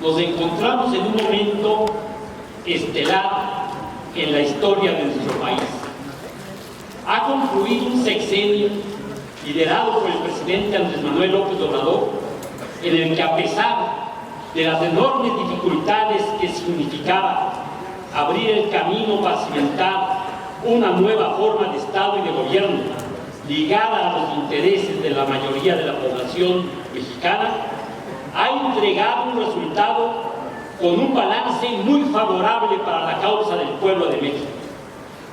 nos encontramos en un momento estelar en la historia de nuestro país. Ha concluido un sexenio liderado por el presidente Andrés Manuel López Obrador, en el que, a pesar de las enormes dificultades que significaba abrir el camino para cimentar una nueva forma de Estado y de gobierno ligada a los intereses de la mayoría de la población mexicana, ha entregado un resultado con un balance muy favorable para la causa del pueblo de México.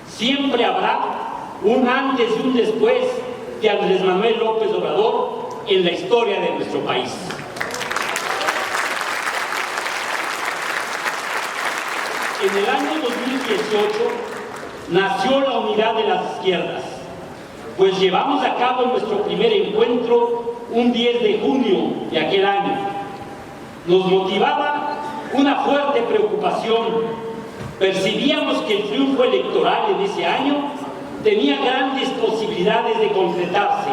Siempre habrá un antes y un después de Andrés Manuel López Obrador en la historia de nuestro país. En el año 2018 nació la unidad de las izquierdas, pues llevamos a cabo nuestro primer encuentro un 10 de junio de aquel año. Nos motivaba una fuerte preocupación. Percibíamos que el triunfo electoral en ese año tenía grandes posibilidades de concretarse.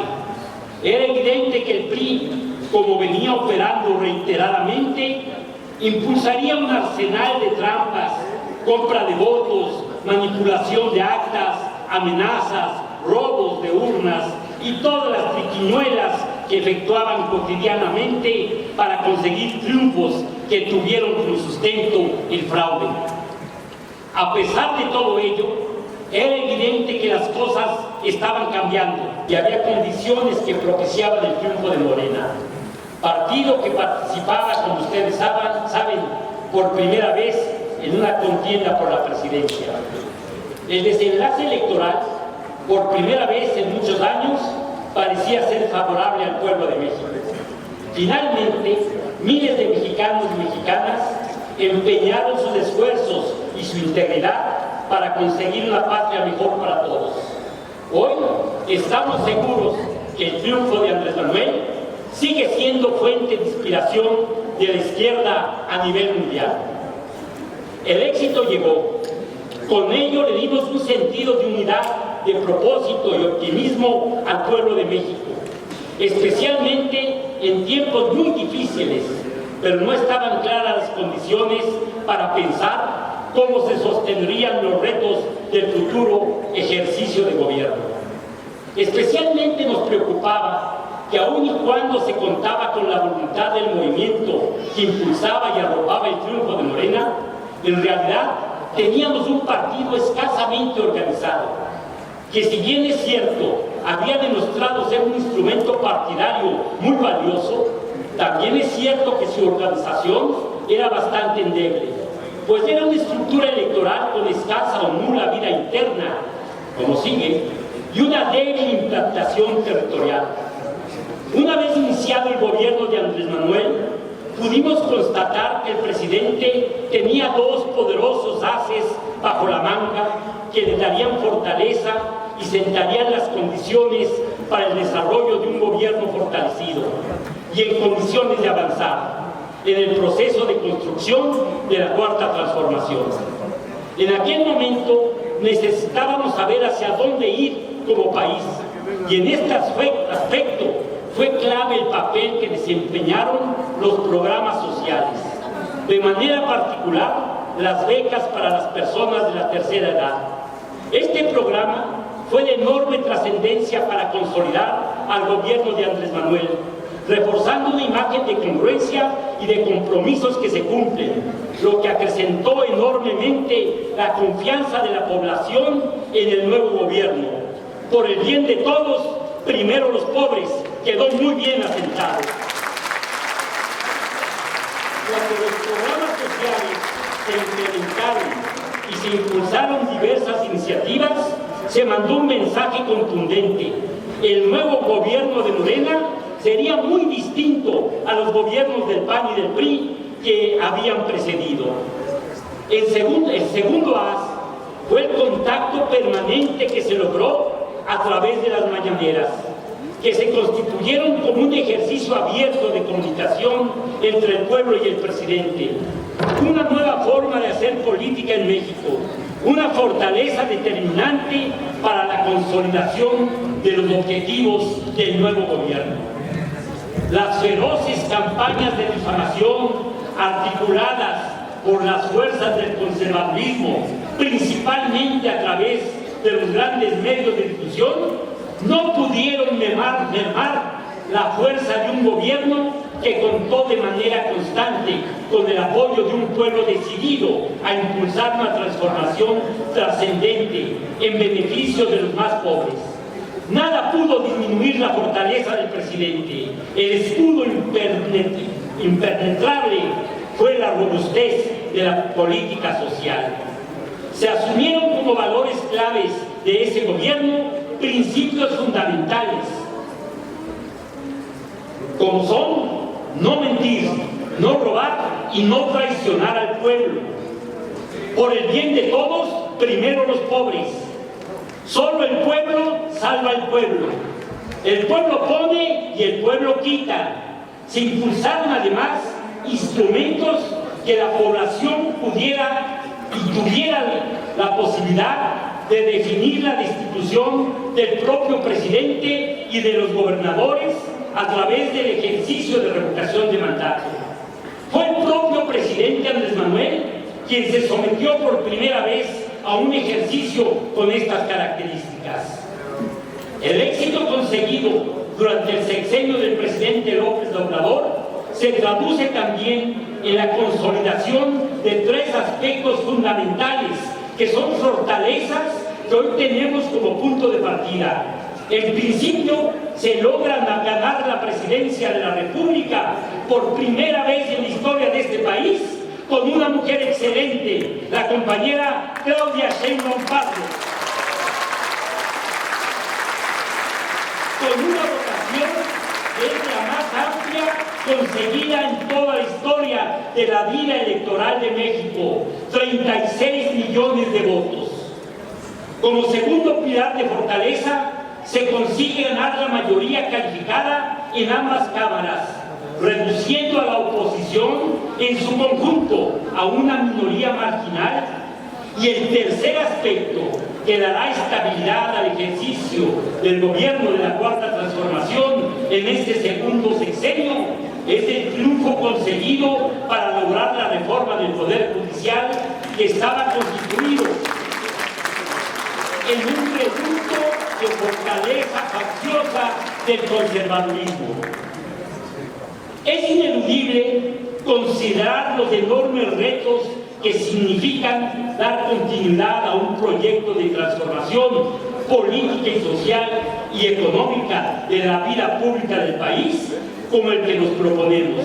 Era evidente que el PRI, como venía operando reiteradamente, impulsaría un arsenal de trampas, compra de votos, manipulación de actas, amenazas, robos de urnas y todas las triquiñuelas que efectuaban cotidianamente para conseguir triunfos que tuvieron como sustento el fraude. A pesar de todo ello, era evidente que las cosas estaban cambiando y había condiciones que propiciaban el triunfo de Morena, partido que participaba, como ustedes saben, por primera vez en una contienda por la presidencia. El desenlace electoral, por primera vez en muchos años, parecía ser favorable al pueblo de México. Finalmente, miles de mexicanos y mexicanas empeñaron sus esfuerzos y su integridad para conseguir una patria mejor para todos. Hoy estamos seguros que el triunfo de Andrés Manuel sigue siendo fuente de inspiración de la izquierda a nivel mundial. El éxito llegó. Con ello le dimos un sentido de unidad, de propósito y optimismo al pueblo de México, especialmente en tiempos muy difíciles, pero no estaban claras las condiciones para pensar cómo se sostendrían los retos del futuro ejercicio de gobierno. Especialmente nos preocupaba que aun y cuando se contaba con la voluntad del movimiento que impulsaba y arropaba el triunfo de Morena, en realidad teníamos un partido escasamente organizado, que, si bien es cierto, había demostrado ser un instrumento partidario muy valioso, también es cierto que su organización era bastante endeble, pues era una estructura electoral con escasa o nula vida interna, como sigue, y una débil implantación territorial. Una vez iniciado el gobierno de Andrés Manuel, pudimos constatar que el presidente tenía dos poderosos ases bajo la manga que le darían fortaleza y sentarían las condiciones para el desarrollo de un gobierno fortalecido y en condiciones de avanzar en el proceso de construcción de la Cuarta Transformación. En aquel momento necesitábamos saber hacia dónde ir como país, y en este aspecto fue clave el papel que desempeñaron los programas sociales, de manera particular las becas para las personas de la tercera edad. Este programa fue de enorme trascendencia para consolidar al gobierno de Andrés Manuel, reforzando una imagen de congruencia y de compromisos que se cumplen, lo que acrecentó enormemente la confianza de la población en el nuevo gobierno. Por el bien de todos, primero los pobres, quedó muy bien asentado. Cuando los programas sociales se implementaron y se impulsaron diversas iniciativas, se mandó un mensaje contundente. El nuevo gobierno de Morena sería muy distinto a los gobiernos del PAN y del PRI que habían precedido. El segundo as fue el contacto permanente que se logró a través de las mañaneras, que se constituyeron como un ejercicio abierto de comunicación entre el pueblo y el presidente. Una nueva forma de hacer política en México, una fortaleza determinante para la consolidación de los objetivos del nuevo gobierno. Las feroces campañas de difamación, articuladas por las fuerzas del conservadurismo, principalmente a través de los grandes medios de difusión, no pudieron mermar la fuerza de un gobierno que contó de manera constante con el apoyo de un pueblo decidido a impulsar una transformación trascendente en beneficio de los más pobres. Nada pudo disminuir la fortaleza del presidente. El escudo impenetrable fue la robustez de la política social. Se asumieron como valores claves de ese gobierno principios fundamentales, como son no mentir, no robar y no traicionar al pueblo. Por el bien de todos, primero los pobres. Solo el pueblo salva al pueblo. El pueblo pone y el pueblo quita. Se impulsaron además instrumentos que la población pudiera y tuviera la posibilidad de definir la destitución del propio presidente y de los gobernadores a través del ejercicio de revocación de mandato. Fue el propio presidente Andrés Manuel quien se sometió por primera vez a un ejercicio con estas características. El éxito conseguido durante el sexenio del presidente López Obrador se traduce también en la consolidación de tres aspectos fundamentales que son fortalezas que hoy tenemos como punto de partida. En principio, se logra ganar la presidencia de la República por primera vez en la historia de este país con una mujer excelente, la compañera Claudia Sheinbaum Pardo, con una votación que es la más amplia conseguida en toda la historia de la vida electoral de México, 36 millones de votos. Como segundo pilar de fortaleza, se consigue ganar la mayoría calificada en ambas cámaras, reduciendo a la oposición en su conjunto a una minoría marginal. Y el tercer aspecto que dará estabilidad al ejercicio del gobierno de la Cuarta Transformación en este segundo sexenio es el triunfo conseguido para lograr la reforma del Poder Judicial que estaba constituido en un reducto de fortaleza facciosa del conservadurismo. Es ineludible considerar los enormes retos que significan dar continuidad a un proyecto de transformación política y social y económica de la vida pública del país como el que nos proponemos.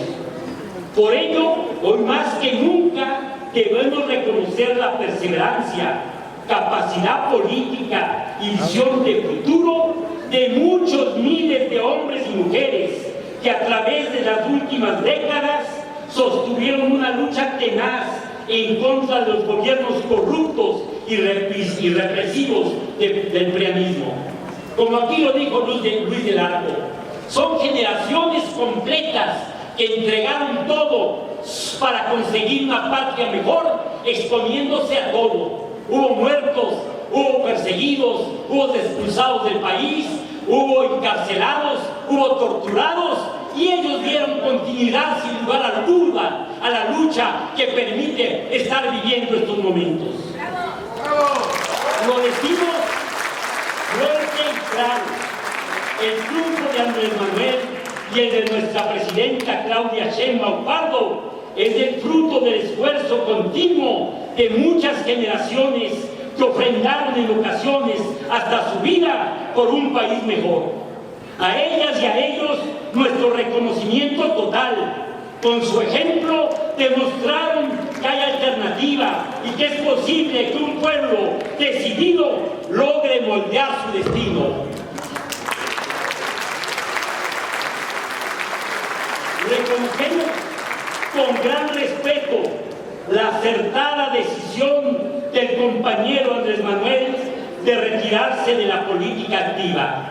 Por ello, hoy más que nunca debemos reconocer la perseverancia, capacidad política y visión de futuro de muchos miles de hombres y mujeres que a través de las últimas décadas sostuvieron una lucha tenaz en contra de los gobiernos corruptos y represivos del prianismo. Como aquí lo dijo Luis del Arco, son generaciones completas que entregaron todo para conseguir una patria mejor, exponiéndose a todo. Hubo muertos, hubo perseguidos, hubo expulsados del país, hubo encarcelados, hubo torturados, y ellos dieron continuidad sin lugar a duda a la lucha que permite estar viviendo estos momentos. Lo decimos fuerte y claro: el triunfo de Andrés Manuel y el de nuestra presidenta Claudia Sheinbaum Pardo es el fruto del esfuerzo continuo de muchas generaciones que ofrendaron en ocasiones hasta su vida por un país mejor. A ellas y a ellos nuestro reconocimiento total. Con su ejemplo demostraron que hay alternativa y que es posible que un pueblo decidido logre moldear su destino. Reconocemos con gran respeto la acertada decisión del compañero Andrés Manuel de retirarse de la política activa.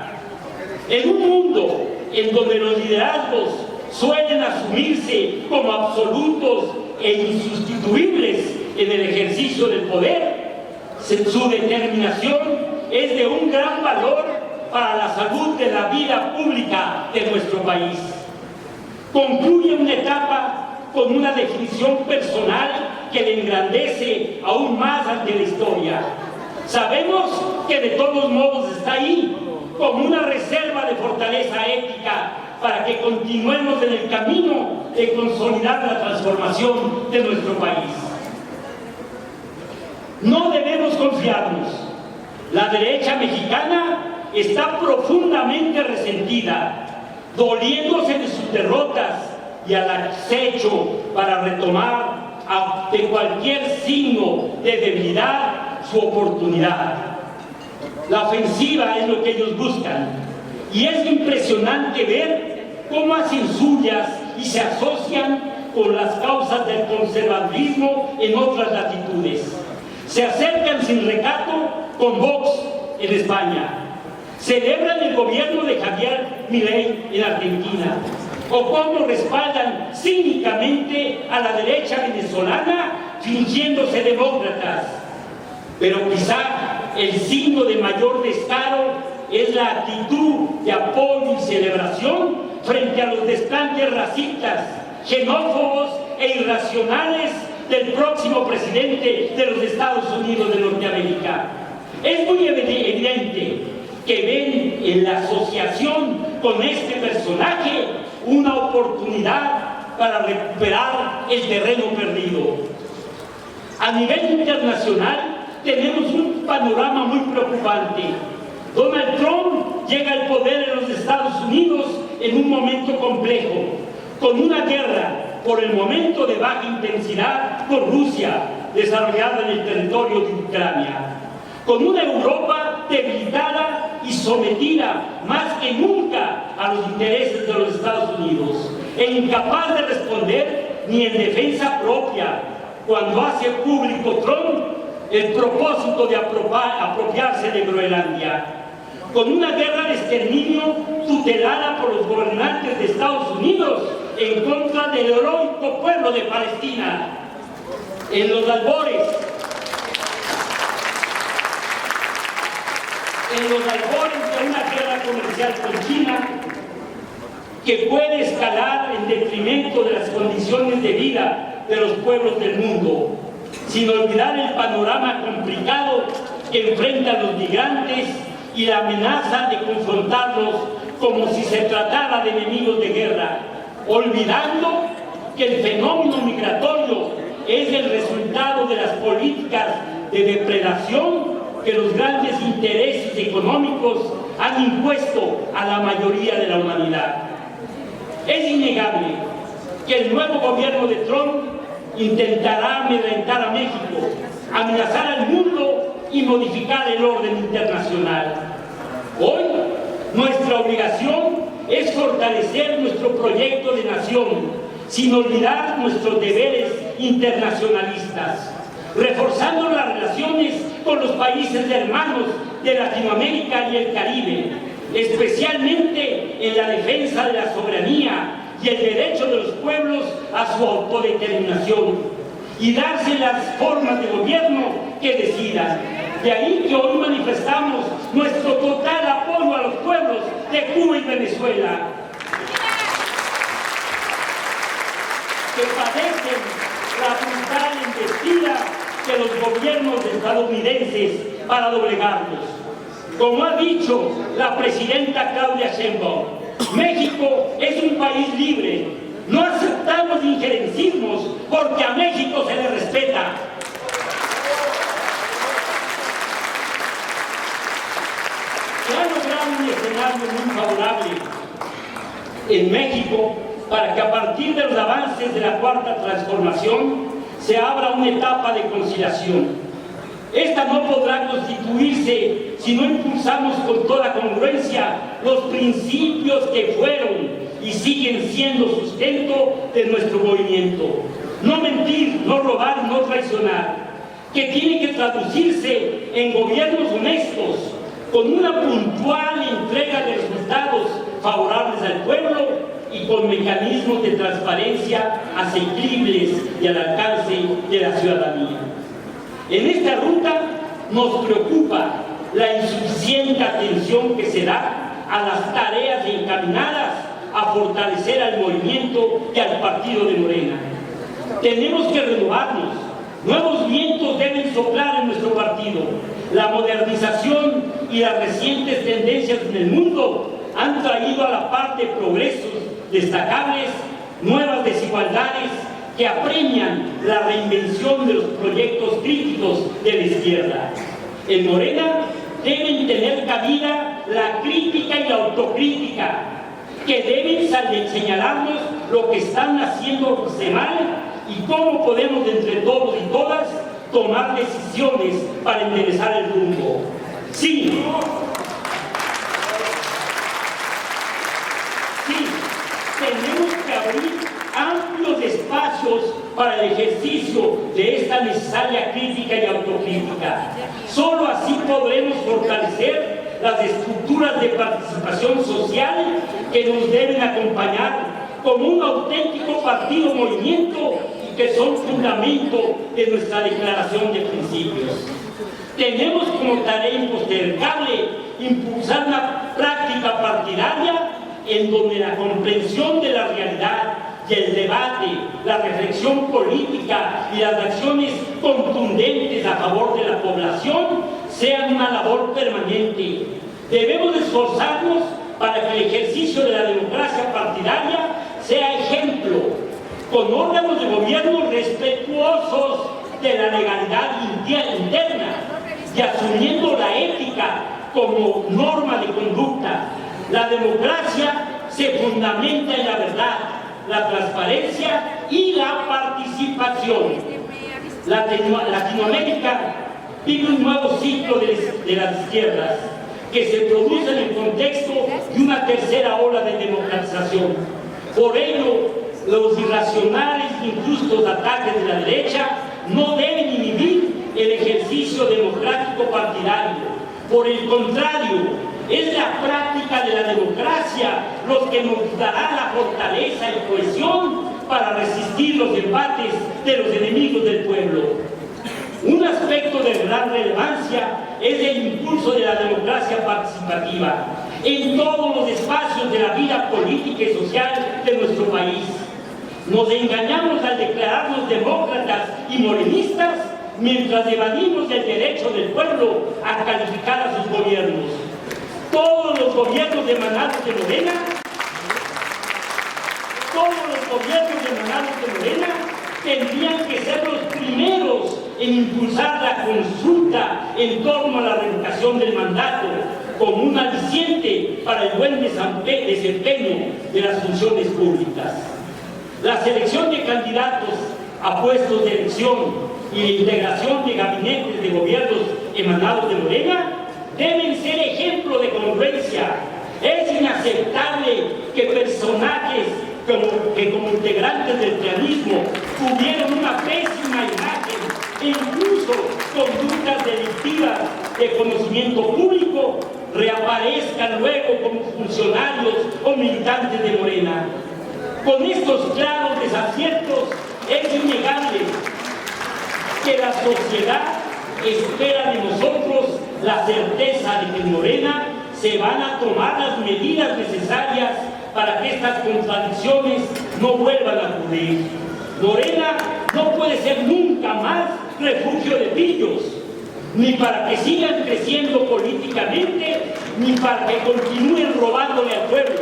En un mundo en donde los liderazgos suelen asumirse como absolutos e insustituibles en el ejercicio del poder, su determinación es de un gran valor para la salud de la vida pública de nuestro país. Concluye una etapa con una definición personal que le engrandece aún más ante la historia. Sabemos que de todos modos está ahí, como una reserva de fortaleza ética para que continuemos en el camino de consolidar la transformación de nuestro país. No debemos confiarnos. La derecha mexicana está profundamente resentida, doliéndose de sus derrotas y al acecho para retomar ante cualquier signo de debilidad su oportunidad. La ofensiva es lo que ellos buscan, y es impresionante ver cómo hacen suyas y se asocian con las causas del conservadurismo en otras latitudes. Se acercan sin recato con Vox en España, celebran el gobierno de Javier Milei en Argentina, o cómo respaldan cínicamente a la derecha venezolana fingiéndose demócratas. Pero quizá el signo de mayor descaro es la actitud de apoyo y celebración frente a los desplantes racistas, xenófobos e irracionales del próximo presidente de los Estados Unidos de Norteamérica. Es muy evidente que ven en la asociación con este personaje una oportunidad para recuperar el terreno perdido. A nivel internacional tenemos un panorama muy preocupante. Donald Trump llega al poder en los Estados Unidos en un momento complejo, con una guerra por el momento de baja intensidad con Rusia, desarrollada en el territorio de Ucrania, con una Europa debilitada y sometida más que nunca a los intereses de los Estados Unidos, e incapaz de responder ni en defensa propia cuando hace público Trump el propósito de apropiarse de Groenlandia, con una guerra de exterminio tutelada por los gobernantes de Estados Unidos en contra del heroico pueblo de Palestina, en los albores de una guerra comercial con China que puede escalar en detrimento de las condiciones de vida de los pueblos del mundo, sin olvidar el panorama complicado que enfrentan los migrantes y la amenaza de confrontarlos como si se tratara de enemigos de guerra, olvidando que el fenómeno migratorio es el resultado de las políticas de depredación que los grandes intereses económicos han impuesto a la mayoría de la humanidad. Es innegable que el nuevo gobierno de Trump intentará amedrentar a México, amenazar al mundo y modificar el orden internacional. Hoy, nuestra obligación es fortalecer nuestro proyecto de nación, sin olvidar nuestros deberes internacionalistas, reforzando las relaciones con los países hermanos de Latinoamérica y el Caribe, especialmente en la defensa de la soberanía y el derecho de los pueblos a su autodeterminación, y darse las formas de gobierno que decidan. De ahí que hoy manifestamos nuestro total apoyo a los pueblos de Cuba y Venezuela, que padecen la brutal embestida de los gobiernos estadounidenses para doblegarlos. Como ha dicho la presidenta Claudia Sheinbaum, México es un país libre. No aceptamos injerencismos porque a México se le respeta. Se ha logrado un escenario muy favorable en México para que a partir de los avances de la Cuarta Transformación se abra una etapa de conciliación. Esta no podrá constituirse si no impulsamos con toda congruencia los principios que fueron y siguen siendo sustento de nuestro movimiento. No mentir, no robar, no traicionar, que tiene que traducirse en gobiernos honestos, con una puntual entrega de resultados favorables al pueblo y con mecanismos de transparencia asequibles y al alcance de la ciudadanía. En esta ruta nos preocupa la insuficiente atención que se da a las tareas encaminadas a fortalecer al movimiento y al partido de Morena. Tenemos que renovarnos. Nuevos vientos deben soplar en nuestro partido. La modernización y las recientes tendencias en el mundo han traído a la parte progresos destacables, nuevas desigualdades que apremian la reinvención de los proyectos críticos de la izquierda. En Morena deben tener cabida la crítica y la autocrítica, que deben señalarnos lo que están haciendo mal y cómo podemos entre todos y todas tomar decisiones para enderezar el rumbo. Sí, tenemos que abrir amplios espacios para el ejercicio de esta necesaria crítica y autocrítica. Solo así podremos fortalecer las estructuras de participación social que nos deben acompañar como un auténtico partido movimiento y que son fundamento de nuestra declaración de principios. Tenemos como tarea impostergable impulsar una práctica partidaria en donde la comprensión de la realidad y el debate, la reflexión política y las acciones contundentes a favor de la población sean una labor permanente. Debemos esforzarnos para que el ejercicio de la democracia partidaria sea ejemplo, con órganos de gobierno respetuosos de la legalidad interna y asumiendo la ética como norma de conducta. La democracia se fundamenta en la verdad, la transparencia y la participación. Latinoamérica vive un nuevo ciclo de las izquierdas que se produce en el contexto de una tercera ola de democratización. Por ello, los irracionales e injustos ataques de la derecha no deben inhibir el ejercicio democrático partidario. Por el contrario, es la práctica de la democracia lo que nos dará la fortaleza y cohesión para resistir los embates de los enemigos del pueblo. Un aspecto de gran relevancia es el impulso de la democracia participativa en todos los espacios de la vida política y social de nuestro país. Nos engañamos al declararnos demócratas y morenistas mientras evadimos el derecho del pueblo a calificar a sus gobiernos. Todos los gobiernos emanados de Morena, tendrían que ser los primeros en impulsar la consulta en torno a la revocación del mandato como un aliciente para el buen desempeño de las funciones públicas. La selección de candidatos a puestos de elección y la integración de gabinetes de gobiernos emanados de Morena deben ser ejemplo de congruencia. Es inaceptable que personajes que como integrantes del peronismo tuvieron una pésima imagen e incluso conductas delictivas de conocimiento público reaparezcan luego como funcionarios o militantes de Morena. Con estos claros desaciertos es innegable que la sociedad espera de nosotros la certeza de que en Morena se van a tomar las medidas necesarias para que estas contradicciones no vuelvan a ocurrir. Morena no puede ser nunca más refugio de pillos, ni para que sigan creciendo políticamente, ni para que continúen robándole al pueblo.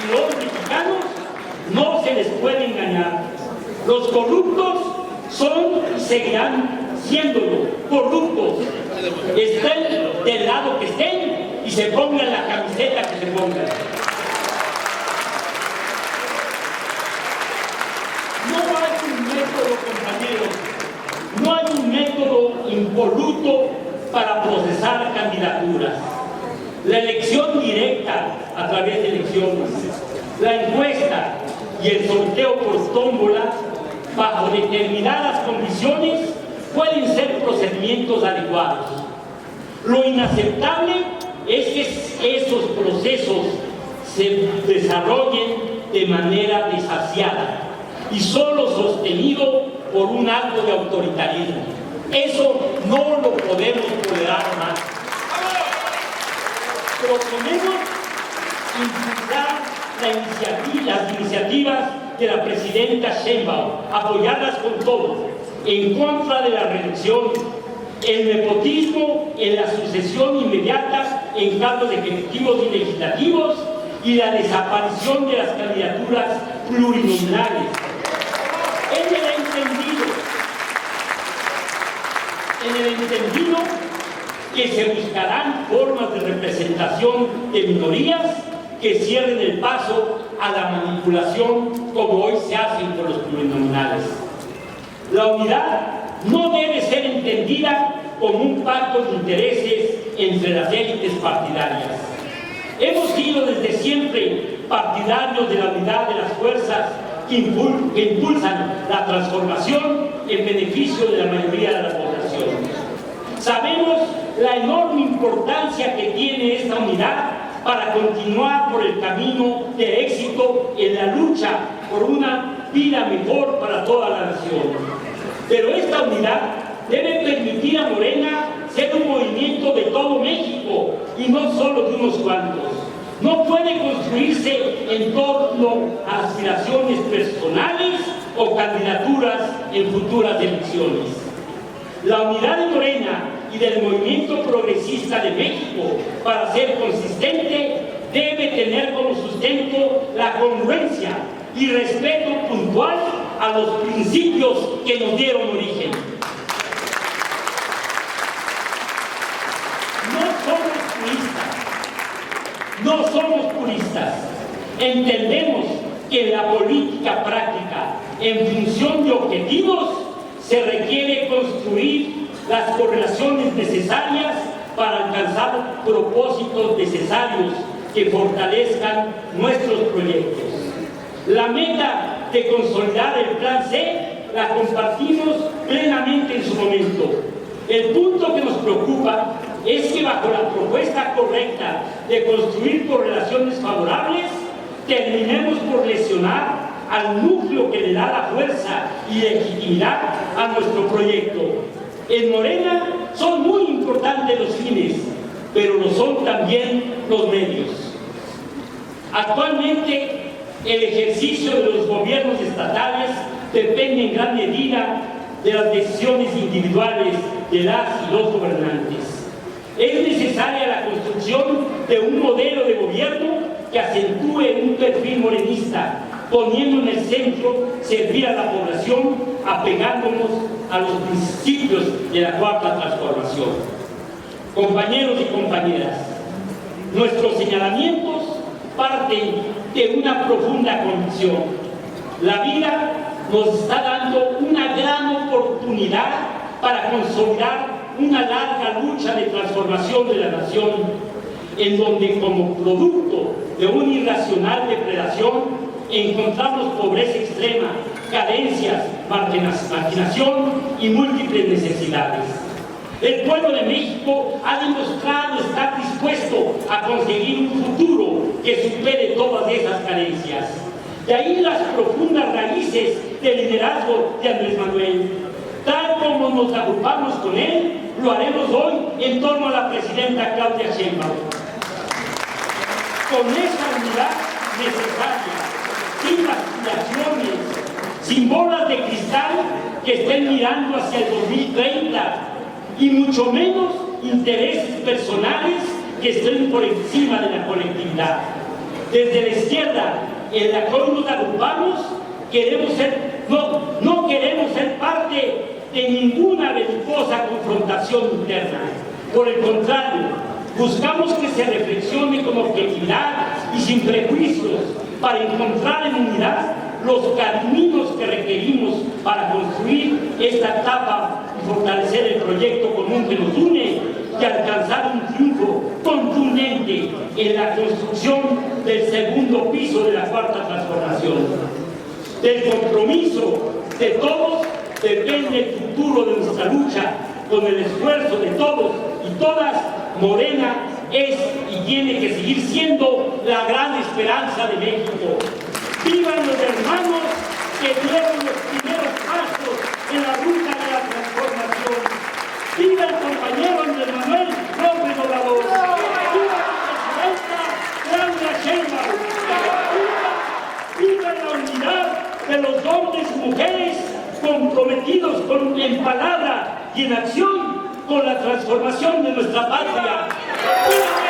Y los mexicanos no se les puede engañar. Los corruptos son y seguirán siéndolo, corruptos. Estén del lado que estén y se pongan la camiseta que se pongan. No hay un método, compañeros, no hay un método impoluto para procesar candidaturas. La elección directa a través de elecciones, la encuesta y el sorteo por tómbola bajo determinadas condiciones pueden ser procedimientos adecuados. Lo inaceptable es que esos procesos se desarrollen de manera desasiada y solo sostenido por un acto de autoritarismo. Eso no lo podemos tolerar más. Proponemos impulsar las iniciativas de la presidenta Sheinbaum, apoyarlas con todo, en contra de la reelección, el nepotismo en la sucesión inmediata en cargos ejecutivos y legislativos y la desaparición de las candidaturas plurinominales. En el entendido que se buscarán formas de representación de minorías que cierren el paso a la manipulación como hoy se hacen con los plurinominales. La unidad no debe ser entendida como un pacto de intereses entre las élites partidarias. Hemos sido desde siempre partidarios de la unidad de las fuerzas que impulsan la transformación en beneficio de la mayoría de la población. Sabemos la enorme importancia que tiene esta unidad para continuar por el camino de éxito en la lucha por una vida mejor para toda la nación. Pero esta unidad debe permitir a Morena ser un movimiento de todo México y no solo de unos cuantos. No puede construirse en torno a aspiraciones personales o candidaturas en futuras elecciones. La unidad de Morena y del movimiento progresista de México, para ser consistente, debe tener como sustento la congruencia y respeto puntual a los principios que nos dieron origen. No somos puristas. Entendemos que en la política práctica, en función de objetivos, se requiere construir las correlaciones necesarias para alcanzar propósitos necesarios que fortalezcan nuestros proyectos. La meta de consolidar el Plan C la compartimos plenamente en su momento. El punto que nos preocupa es que bajo la propuesta correcta de construir correlaciones favorables, terminemos por lesionar al núcleo que le da la fuerza y legitimidad a nuestro proyecto. En Morena son muy importantes los fines, pero lo son también los medios. Actualmente, el ejercicio de los gobiernos estatales depende en gran medida de las decisiones individuales de las y los gobernantes. Es necesaria la construcción de un modelo de gobierno que acentúe un perfil morenista, poniendo en el centro servir a la población, apegándonos a los principios de la cuarta transformación. Compañeros y compañeras, nuestros señalamientos parten de una profunda convicción. La vida nos está dando una gran oportunidad para consolidar una larga lucha de transformación de la nación, en donde como producto de una irracional depredación encontramos pobreza extrema, carencias, marginación y múltiples necesidades. El pueblo de México ha demostrado estar dispuesto a conseguir un futuro que supere todas esas carencias. De ahí las profundas raíces del liderazgo de Andrés Manuel. Tal como nos agrupamos con él, lo haremos hoy en torno a la presidenta Claudia Sheinbaum. Con esa unidad necesaria, sin vacilaciones, sin bolas de cristal que estén mirando hacia el 2030 y mucho menos intereses personales que estén por encima de la colectividad. Desde la izquierda, en la cual nos agrupamos, no queremos ser parte de ninguna belicosa confrontación interna. Por el contrario, buscamos que se reflexione con objetividad y sin prejuicios para encontrar en unidad los caminos que requerimos para construir esta etapa y fortalecer el proyecto común que nos une y alcanzar un triunfo contundente en la construcción del segundo piso de la cuarta transformación. Del compromiso de todos depende el futuro de nuestra lucha. Con el esfuerzo de todos y todas, Morena es y tiene que seguir siendo la gran esperanza de México. ¡Vivan los hermanos que dieron los primeros pasos en la ruta de la transformación! ¡Viva el compañero Andrés Manuel López Obrador! ¡Viva el presidente! diversidad de los hombres y mujeres comprometidos en palabra y en acción con la transformación de nuestra patria.